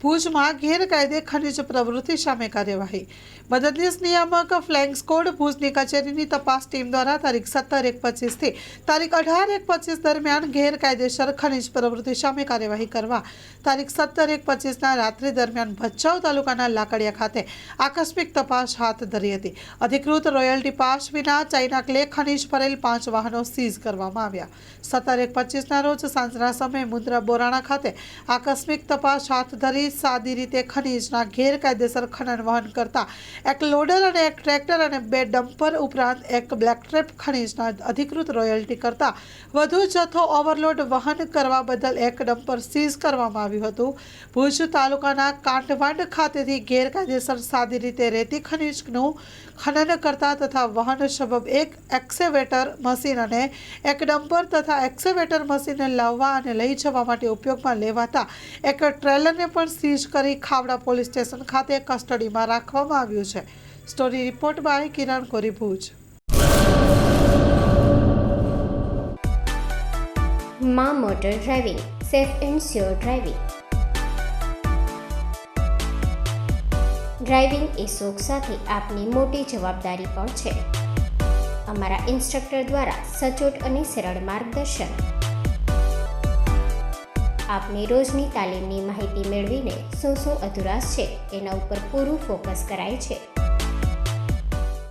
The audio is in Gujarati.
ભુજમાં ગેરકાયદે ખનીજ પ્રવૃત્તિ સામે કાર્યવાહી. મદદનીશ નિયામક ફ્લાઇંગ સ્કોડ ભુજની કચેરીની તપાસ ટીમ દ્વારા તારીખ 17/1/25 થી તારીખ 18/1/25 દરમિયાન ગેરકાયદેસર ખનીજ પ્રવૃત્તિ સામે કાર્યવાહી કરવા તારીખ 17/1/25ના રાત્રિ દરમિયાન ભચાઉ તાલુકાના લાકડિયા ખાતે આકસ્મિક તપાસ હાથ ધરી હતી. અધિકૃત રોયલ્ટી પાસ વિના ચાઇના ક્લે ખનીજ ભરેલ 5 વાહનો સીઝ કરવામાં આવ્યા. 17/1/25ના રોજ સાંજના સમયે મુન્દ્રા બોરાણા ખાતે આકસ્મિક તપાસ હાથ ધરી સાદી રીતે ખનીજના ગેરકાયદેસર ખનન વહન કરતા એક લોડર અને એક ટ્રેક્ટર અને 2 ડમ્પર ઉપરાંત એક બ્લેક ટ્રેપ ખનીજના અધિકૃત રોયલ્ટી કરતા વધુ જથ્થો ઓવરલોડ વહન કરવા બદલ એક ડમ્પર સીઝ કરવામાં આવ્યું હતું. ભુજ તાલુકાના કાંઠવાંડ ખાતેથી ગેરકાયદેસર સાદી રીતે રેતી ખનીજનું ખનન કરતા તથા વહન સબબ એક એક્સેવેટર મશીન અને એક ડમ્પર તથા એક્સેવેટર મશીનને લાવવા અને લઈ જવા માટે ઉપયોગમાં લેવાતા એક ટ્રેલરને પણ સીઝ કરી ખાવડા પોલીસ સ્ટેશન ખાતે કસ્ટડીમાં રાખવામાં આવ્યું છે. સ્ટોરી રિપોર્ટ બાય કિરણ કોરી, ભુજ. માં motor driving, safe and sure driving. Driving એ શોખ સાથે આપની મોટી જવાબદારી પણ છે. અમારા ઇન્સ્ટ્રક્ટર દ્વારા સચોટ અને સરળ માર્ગદર્શન. આપની રોજની તાલીમની માહિતી મેળવીને શું અધુરાશ છે એના ઉપર પૂરું ફોકસ કરાય છે.